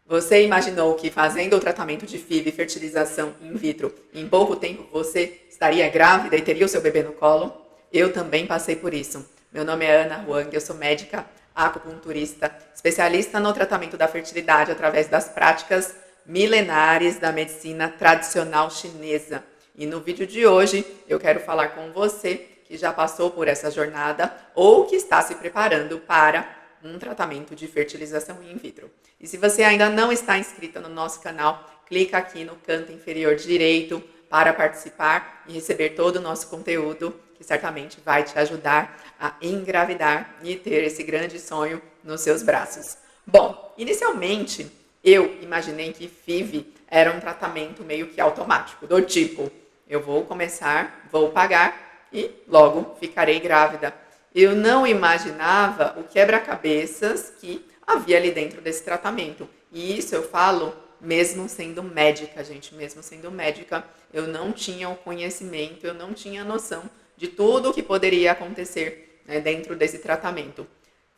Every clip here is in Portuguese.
Você imaginou que fazendo o tratamento de FIV e fertilização in vitro, em pouco tempo você estaria grávida e teria o seu bebê no colo? Eu também passei por isso. Meu nome é Ana Huang, eu sou médica acupunturista, especialista no tratamento da fertilidade através das práticas milenares da medicina tradicional chinesa. E no vídeo de hoje eu quero falar com você que já passou por essa jornada ou que está se preparando para um tratamento de fertilização in vitro. E se você ainda não está inscrita no nosso canal, clica aqui no canto inferior direito para participar e receber todo o nosso conteúdo, que certamente vai te ajudar a engravidar e ter esse grande sonho nos seus braços. Bom, inicialmente eu imaginei que FIV era um tratamento meio que automático, do tipo, eu vou começar, vou pagar e logo ficarei grávida. Eu não imaginava o quebra-cabeças que havia ali dentro desse tratamento. E isso eu falo mesmo sendo médica, gente. Mesmo sendo médica, eu não tinha o conhecimento, eu não tinha a noção de tudo o que poderia acontecer, né, dentro desse tratamento.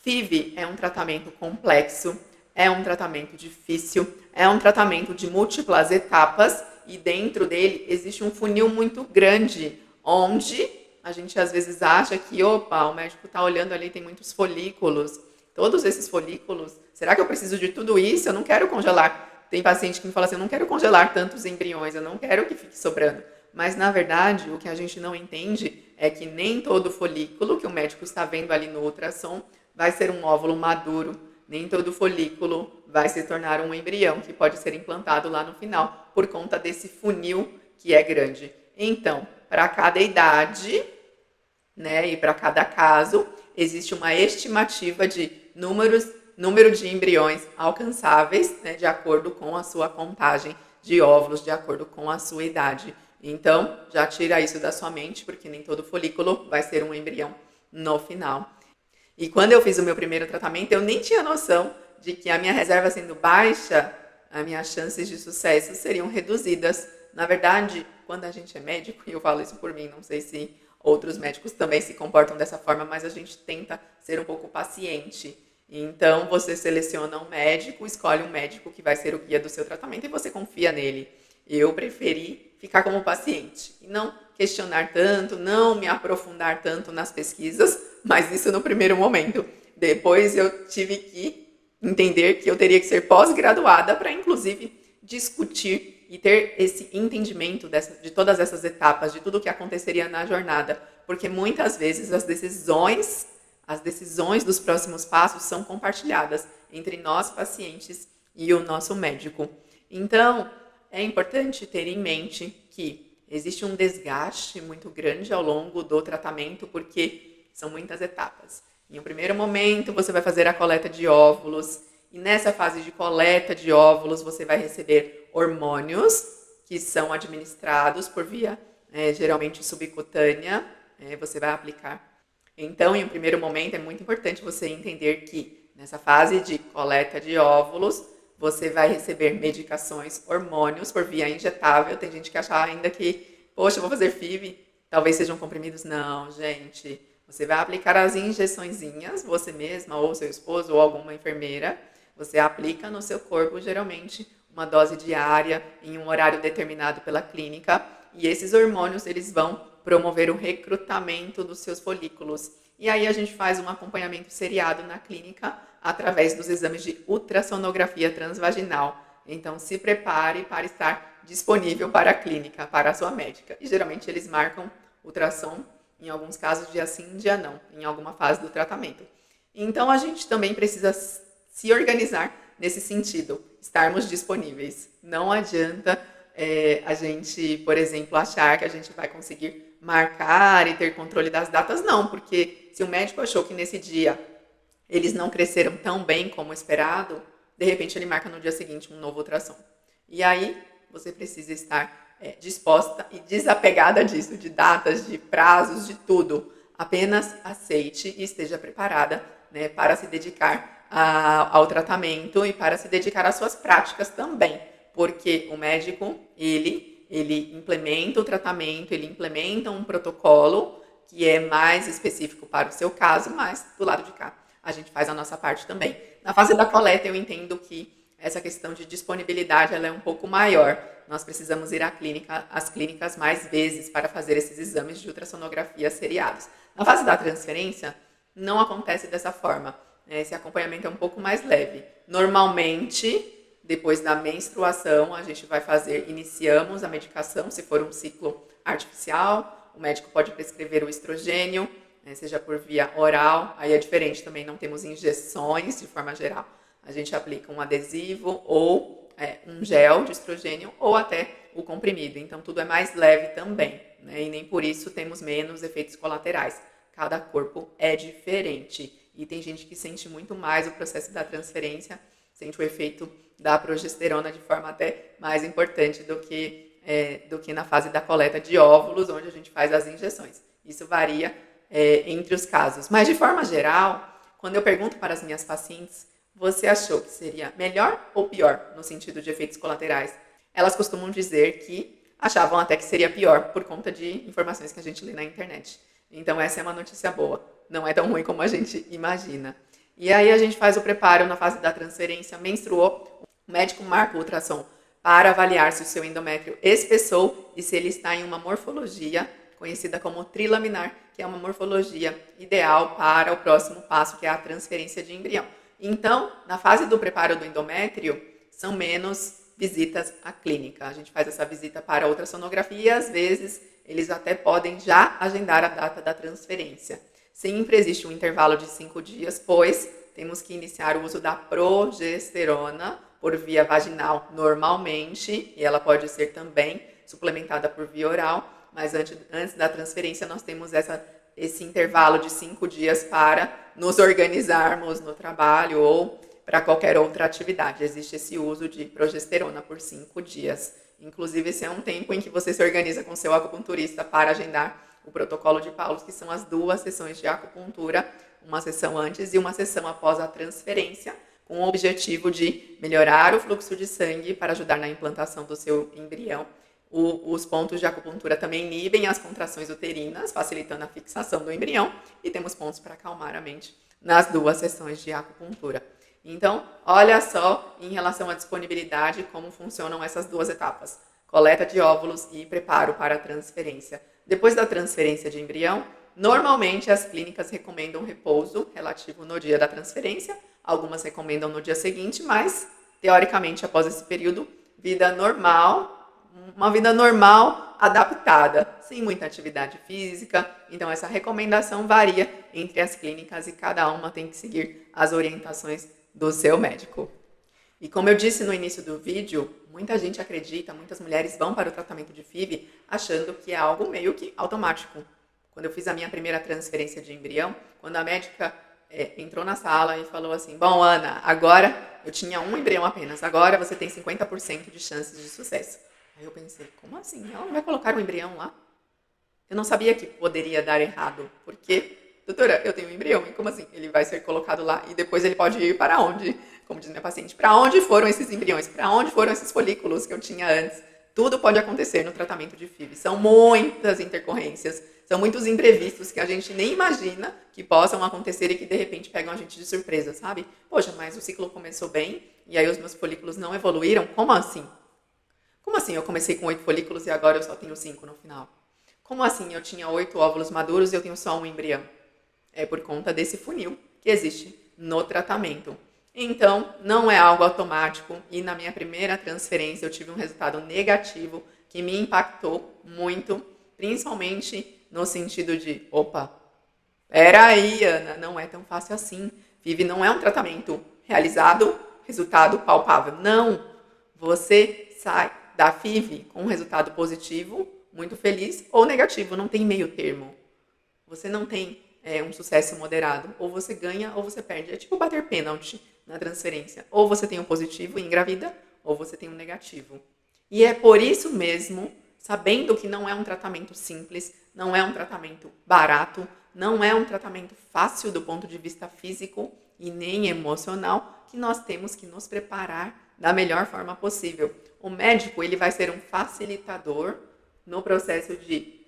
FIV é um tratamento complexo, é um tratamento difícil, é um tratamento de múltiplas etapas e dentro dele existe um funil muito grande, onde a gente às vezes acha que, opa, o médico está olhando ali, tem muitos folículos. Todos esses folículos, será que eu preciso de tudo isso? Eu não quero congelar. Tem paciente que me fala assim, eu não quero congelar tantos embriões, eu não quero que fique sobrando. Mas, na verdade, o que a gente não entende é que nem todo folículo que o médico está vendo ali no ultrassom vai ser um óvulo maduro. Nem todo folículo vai se tornar um embrião que pode ser implantado lá no final, por conta desse funil que é grande. Então, para cada idade, né, e para cada caso, existe uma estimativa de número de embriões alcançáveis, né, de acordo com a sua contagem de óvulos, de acordo com a sua idade. Então, já tira isso da sua mente, porque nem todo folículo vai ser um embrião no final. E quando eu fiz o meu primeiro tratamento, eu nem tinha noção de que a minha reserva sendo baixa, as minhas chances de sucesso seriam reduzidas. Na verdade, quando a gente é médico, e eu falo isso por mim, não sei se outros médicos também se comportam dessa forma, mas a gente tenta ser um pouco paciente. Então, você seleciona um médico, escolhe um médico que vai ser o guia do seu tratamento e você confia nele. Eu preferi ficar como paciente e não questionar tanto, não me aprofundar tanto nas pesquisas, mas isso no primeiro momento. Depois eu tive que entender que eu teria que ser pós-graduada para, inclusive, discutir e ter esse entendimento de todas essas etapas, de tudo o que aconteceria na jornada, porque muitas vezes as decisões dos próximos passos são compartilhadas entre nós, pacientes, e o nosso médico. Então, é importante ter em mente que existe um desgaste muito grande ao longo do tratamento, porque são muitas etapas. Em um primeiro momento, você vai fazer a coleta de óvulos, e nessa fase de coleta de óvulos, você vai receber hormônios que são administrados por via, geralmente subcutânea, você vai aplicar. Então, em um primeiro momento, é muito importante você entender que nessa fase de coleta de óvulos, você vai receber medicações, hormônios por via injetável. Tem gente que acha ainda que, poxa, eu vou fazer FIV, talvez sejam comprimidos. Não, gente. Você vai aplicar as injeçõezinhas, você mesma, ou seu esposo, ou alguma enfermeira. Você aplica no seu corpo, geralmente, uma dose diária, em um horário determinado pela clínica. E esses hormônios, eles vão promover o recrutamento dos seus folículos. E aí a gente faz um acompanhamento seriado na clínica através dos exames de ultrassonografia transvaginal. Então, se prepare para estar disponível para a clínica, para a sua médica. E geralmente eles marcam ultrassom, em alguns casos, dia sim, dia não, em alguma fase do tratamento. Então, a gente também precisa se organizar nesse sentido, estarmos disponíveis. Não adianta a gente, por exemplo, achar que a gente vai conseguir marcar e ter controle das datas, não, porque se o médico achou que nesse dia eles não cresceram tão bem como esperado, de repente ele marca no dia seguinte um novo ultrassom. E aí você precisa estar disposta e desapegada disso, de datas, de prazos, de tudo. Apenas aceite e esteja preparada, né, para se dedicar ao tratamento e para se dedicar às suas práticas também, porque o médico, ele implementa o tratamento, ele implementa um protocolo que é mais específico para o seu caso, mas do lado de cá a gente faz a nossa parte também. Na fase da coleta eu entendo que essa questão de disponibilidade ela é um pouco maior. Nós precisamos ir às clínicas mais vezes para fazer esses exames de ultrassonografia seriados. Na fase da transferência, não acontece dessa forma. Esse acompanhamento é um pouco mais leve. Normalmente, depois da menstruação, a gente vai iniciamos a medicação, se for um ciclo artificial, o médico pode prescrever o estrogênio, seja por via oral, aí é diferente também, não temos injeções de forma geral. A gente aplica um adesivo ou um gel de estrogênio ou até o comprimido. Então, tudo é mais leve também, né? E nem por isso temos menos efeitos colaterais. Cada corpo é diferente. E tem gente que sente muito mais o processo da transferência, sente o efeito da progesterona de forma até mais importante do que na fase da coleta de óvulos, onde a gente faz as injeções. Isso varia entre os casos. Mas, de forma geral, quando eu pergunto para as minhas pacientes, você achou que seria melhor ou pior no sentido de efeitos colaterais? Elas costumam dizer que achavam até que seria pior por conta de informações que a gente lê na internet. Então essa é uma notícia boa, não é tão ruim como a gente imagina. E aí a gente faz o preparo na fase da transferência, menstruou, o médico marca o ultrassom para avaliar se o seu endométrio espessou e se ele está em uma morfologia conhecida como trilaminar, que é uma morfologia ideal para o próximo passo, que é a transferência de embrião. Então, na fase do preparo do endométrio, são menos visitas à clínica. A gente faz essa visita para ultrassonografia e, às vezes, eles até podem já agendar a data da transferência. Sempre existe um intervalo de 5 dias, pois temos que iniciar o uso da progesterona por via vaginal normalmente, e ela pode ser também suplementada por via oral, mas antes da transferência nós temos esse intervalo de 5 dias para nos organizarmos no trabalho ou para qualquer outra atividade. Existe esse uso de progesterona por 5 dias. Inclusive, esse é um tempo em que você se organiza com seu acupunturista para agendar o protocolo de Paulos, que são as 2 sessões de acupuntura, uma sessão antes e uma sessão após a transferência, com o objetivo de melhorar o fluxo de sangue para ajudar na implantação do seu embrião. Os pontos de acupuntura também inibem as contrações uterinas, facilitando a fixação do embrião, e temos pontos para acalmar a mente nas 2 sessões de acupuntura. Então, olha só em relação à disponibilidade como funcionam essas 2 etapas, coleta de óvulos e preparo para a transferência. Depois da transferência de embrião, normalmente as clínicas recomendam repouso relativo no dia da transferência, algumas recomendam no dia seguinte, mas, teoricamente, após esse período, vida normal, uma vida normal adaptada, sem muita atividade física. Então essa recomendação varia entre as clínicas e cada uma tem que seguir as orientações do seu médico. E como eu disse no início do vídeo, muita gente acredita, muitas mulheres vão para o tratamento de FIV achando que é algo meio que automático. Quando eu fiz a minha primeira transferência de embrião, quando a médica entrou na sala e falou assim: bom, Ana, agora eu tinha um embrião apenas, agora você tem 50% de chances de sucesso. Aí eu pensei, como assim? Ela não vai colocar um embrião lá? Eu não sabia que poderia dar errado, porque, doutora, eu tenho um embrião, e como assim? Ele vai ser colocado lá e depois ele pode ir para onde? Como diz minha paciente, para onde foram esses embriões? Para onde foram esses folículos que eu tinha antes? Tudo pode acontecer no tratamento de FIV. São muitas intercorrências, são muitos imprevistos que a gente nem imagina que possam acontecer e que de repente pegam a gente de surpresa, sabe? Poxa, mas o ciclo começou bem e aí os meus folículos não evoluíram? Como assim? Como assim eu comecei com 8 folículos e agora eu só tenho 5 no final? Como assim eu tinha 8 óvulos maduros e eu tenho só um embrião? É por conta desse funil que existe no tratamento. Então, não é algo automático e na minha primeira transferência eu tive um resultado negativo que me impactou muito, principalmente no sentido de, opa, peraí, Ana, não é tão fácil assim. FIV não é um tratamento realizado, resultado palpável. Não, você sai da FIV com um resultado positivo, muito feliz, ou negativo, não tem meio termo. Você não tem um sucesso moderado, ou você ganha ou você perde. É tipo bater pênalti na transferência. Ou você tem um positivo e engravida, ou você tem um negativo. E é por isso mesmo, sabendo que não é um tratamento simples, não é um tratamento barato, não é um tratamento fácil do ponto de vista físico e nem emocional, que nós temos que nos preparar da melhor forma possível. O médico ele vai ser um facilitador no processo de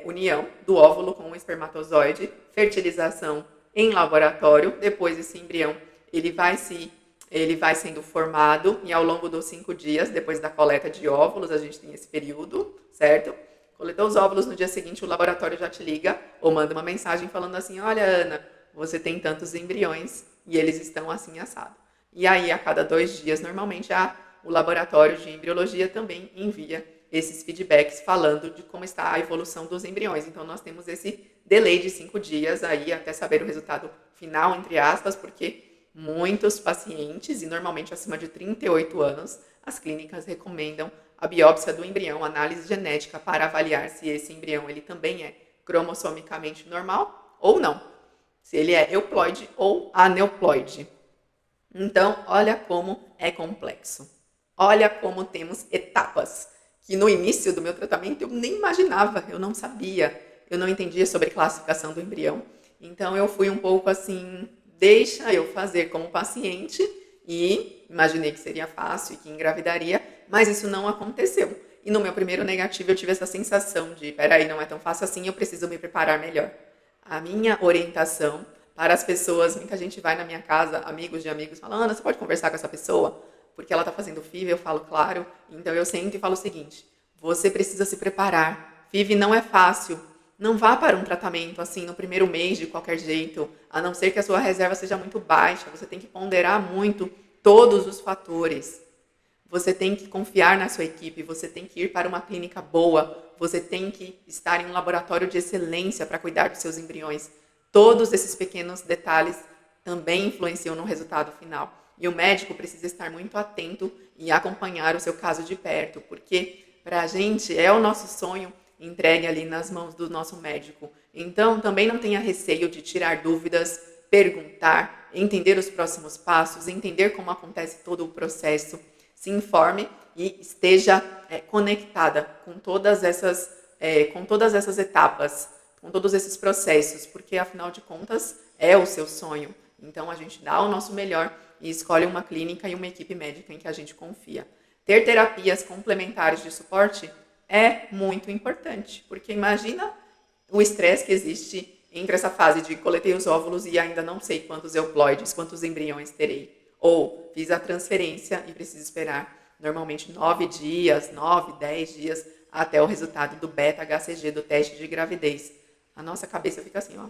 união do óvulo com o espermatozoide, fertilização em laboratório. Depois esse embrião ele vai se ele vai sendo formado e ao longo dos 5 dias, depois da coleta de óvulos, a gente tem esse período, certo? Coletou os óvulos, no dia seguinte o laboratório já te liga ou manda uma mensagem falando assim, olha Ana, você tem tantos embriões e eles estão assim assado. E aí a cada 2 dias, normalmente, o laboratório de embriologia também envia esses feedbacks falando de como está a evolução dos embriões. Então nós temos esse delay de 5 dias aí até saber o resultado final, entre aspas, porque muitos pacientes, e normalmente acima de 38 anos, as clínicas recomendam a biópsia do embrião, análise genética, para avaliar se esse embrião ele também é cromossomicamente normal ou não. Se ele é euploide ou aneuploide. Então, olha como é complexo. Olha como temos etapas que no início do meu tratamento eu nem imaginava, eu não sabia, eu não entendia sobre classificação do embrião. Então, eu fui um pouco assim, deixa eu fazer como paciente e imaginei que seria fácil e que engravidaria, mas isso não aconteceu. E no meu primeiro negativo eu tive essa sensação de, peraí, não é tão fácil assim, eu preciso me preparar melhor. A minha orientação para as pessoas, muita gente vai na minha casa, amigos de amigos, falam, Ana, você pode conversar com essa pessoa? Porque ela está fazendo FIV, eu falo, claro. Então eu sento e falo o seguinte, você precisa se preparar. FIV não é fácil. Não vá para um tratamento assim no primeiro mês de qualquer jeito, a não ser que a sua reserva seja muito baixa. Você tem que ponderar muito todos os fatores. Você tem que confiar na sua equipe, você tem que ir para uma clínica boa, você tem que estar em um laboratório de excelência para cuidar dos seus embriões. Todos esses pequenos detalhes também influenciam no resultado final. E o médico precisa estar muito atento e acompanhar o seu caso de perto, porque para a gente é o nosso sonho entregue ali nas mãos do nosso médico. Então, também não tenha receio de tirar dúvidas, perguntar, entender os próximos passos, entender como acontece todo o processo. Se informe e esteja conectada com todas essas etapas, com todos esses processos, porque afinal de contas é o seu sonho. Então a gente dá o nosso melhor e escolhe uma clínica e uma equipe médica em que a gente confia. Ter terapias complementares de suporte é muito importante, porque imagina o estresse que existe entre essa fase de coletei os óvulos e ainda não sei quantos euploides, quantos embriões terei. Ou fiz a transferência e preciso esperar normalmente 9 dias, 9, 10 dias até o resultado do beta-HCG, do teste de gravidez. A nossa cabeça fica assim, ó,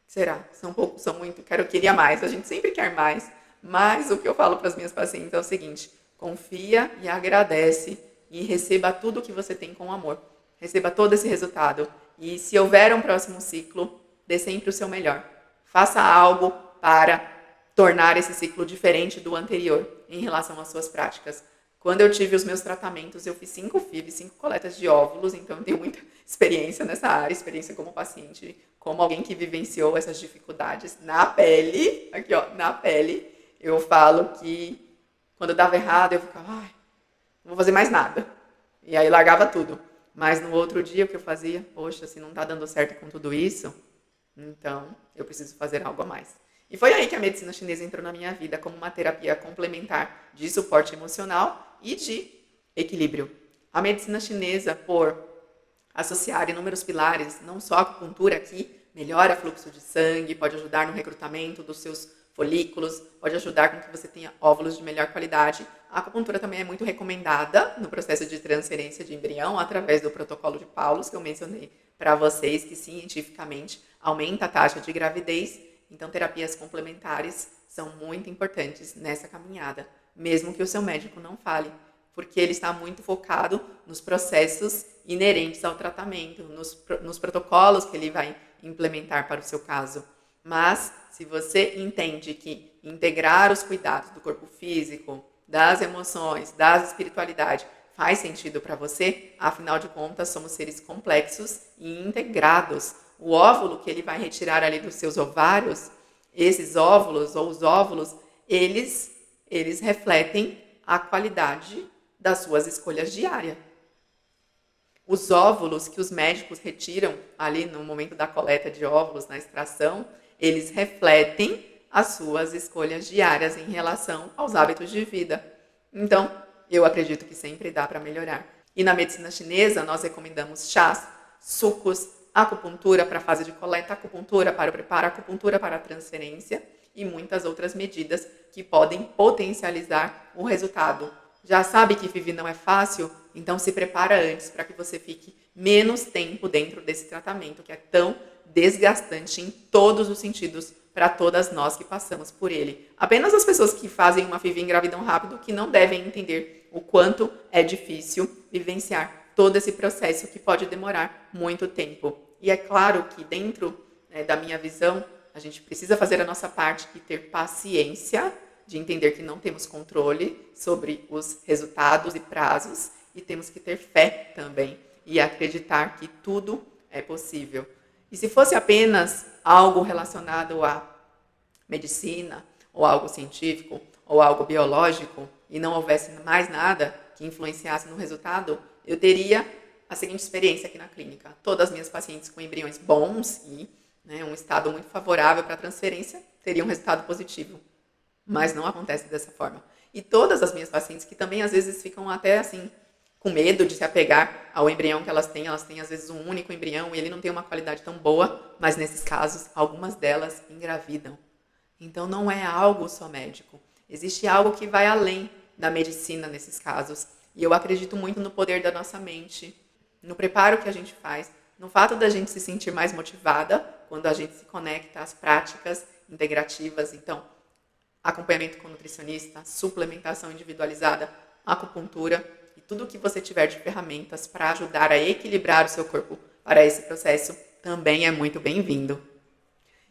será? São poucos, são muito, queria mais, a gente sempre quer mais. Mas o que eu falo para as minhas pacientes é o seguinte, confia e agradece e receba tudo que você tem com amor. Receba todo esse resultado. E se houver um próximo ciclo, dê sempre o seu melhor. Faça algo para tornar esse ciclo diferente do anterior em relação às suas práticas. Quando eu tive os meus tratamentos, eu fiz 5 FIV, 5 coletas de óvulos, então eu tenho muita experiência nessa área, experiência como paciente, como alguém que vivenciou essas dificuldades na pele, aqui ó, na pele. Eu falo que quando dava errado, eu ficava, ai, não vou fazer mais nada. E aí largava tudo. Mas no outro dia o que eu fazia, poxa, se não tá dando certo com tudo isso, então eu preciso fazer algo a mais. E foi aí que a medicina chinesa entrou na minha vida como uma terapia complementar de suporte emocional e de equilíbrio. A medicina chinesa, por associar inúmeros pilares, não só a acupuntura que melhora o fluxo de sangue, pode ajudar no recrutamento dos seus folículos, pode ajudar com que você tenha óvulos de melhor qualidade. A acupuntura também é muito recomendada no processo de transferência de embrião através do protocolo de Paulus, que eu mencionei para vocês, que cientificamente aumenta a taxa de gravidez. Então, terapias complementares são muito importantes nessa caminhada, mesmo que o seu médico não fale, porque ele está muito focado nos processos inerentes ao tratamento, nos protocolos que ele vai implementar para o seu caso. Mas, se você entende que integrar os cuidados do corpo físico, das emoções, da espiritualidade, faz sentido para você, afinal de contas, somos seres complexos e integrados. O óvulo que ele vai retirar ali dos seus ovários, esses óvulos ou os óvulos, eles refletem a qualidade das suas escolhas diárias. Os óvulos que os médicos retiram ali no momento da coleta de óvulos, na extração, eles refletem as suas escolhas diárias em relação aos hábitos de vida. Então, eu acredito que sempre dá para melhorar. E na medicina chinesa, nós recomendamos chás, sucos, acupuntura para a fase de coleta, acupuntura para o preparo, acupuntura para a transferência. e muitas outras medidas que podem potencializar o resultado. Já sabe que FIV não é fácil? Então se prepara antes para que você fique menos tempo dentro desse tratamento que é tão desgastante em todos os sentidos para todas nós que passamos por ele. Apenas as pessoas que fazem uma FIV engravidam rápido que não devem entender o quanto é difícil vivenciar todo esse processo que pode demorar muito tempo. E é claro que dentro da minha visão, a gente precisa fazer a nossa parte e ter paciência de entender que não temos controle sobre os resultados e prazos e temos que ter fé também e acreditar que tudo é possível. E se fosse apenas algo relacionado à medicina, ou algo científico, ou algo biológico, e não houvesse mais nada que influenciasse no resultado, eu teria a seguinte experiência aqui na clínica. Todas as minhas pacientes com embriões bons e um estado muito favorável para a transferência teriam um resultado positivo. Mas não acontece dessa forma. E todas as minhas pacientes que também às vezes ficam até assim, com medo de se apegar ao embrião que elas têm às vezes um único embrião e ele não tem uma qualidade tão boa, mas nesses casos, algumas delas engravidam. Então não é algo só médico, existe algo que vai além da medicina nesses casos. E eu acredito muito no poder da nossa mente, no preparo que a gente faz, no fato da gente se sentir mais motivada quando a gente se conecta às práticas integrativas. Então, acompanhamento com nutricionista, suplementação individualizada, acupuntura e tudo que você tiver de ferramentas para ajudar a equilibrar o seu corpo para esse processo também é muito bem-vindo.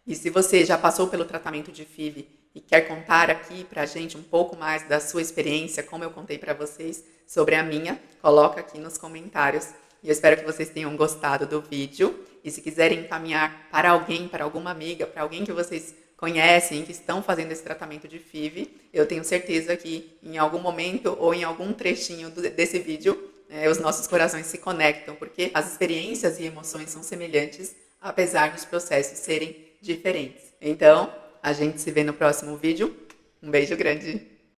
E se você já passou pelo tratamento de FIV e quer contar aqui pra gente um pouco mais da sua experiência, como eu contei para vocês sobre a minha, coloca aqui nos comentários. E eu espero que vocês tenham gostado do vídeo. E se quiserem encaminhar para alguém, para alguma amiga, para alguém que vocês conhecem, que estão fazendo esse tratamento de FIV, eu tenho certeza que em algum momento ou em algum trechinho desse vídeo, os nossos corações se conectam, porque as experiências e emoções são semelhantes, apesar dos processos serem diferentes. Então, a gente se vê no próximo vídeo. Um beijo grande!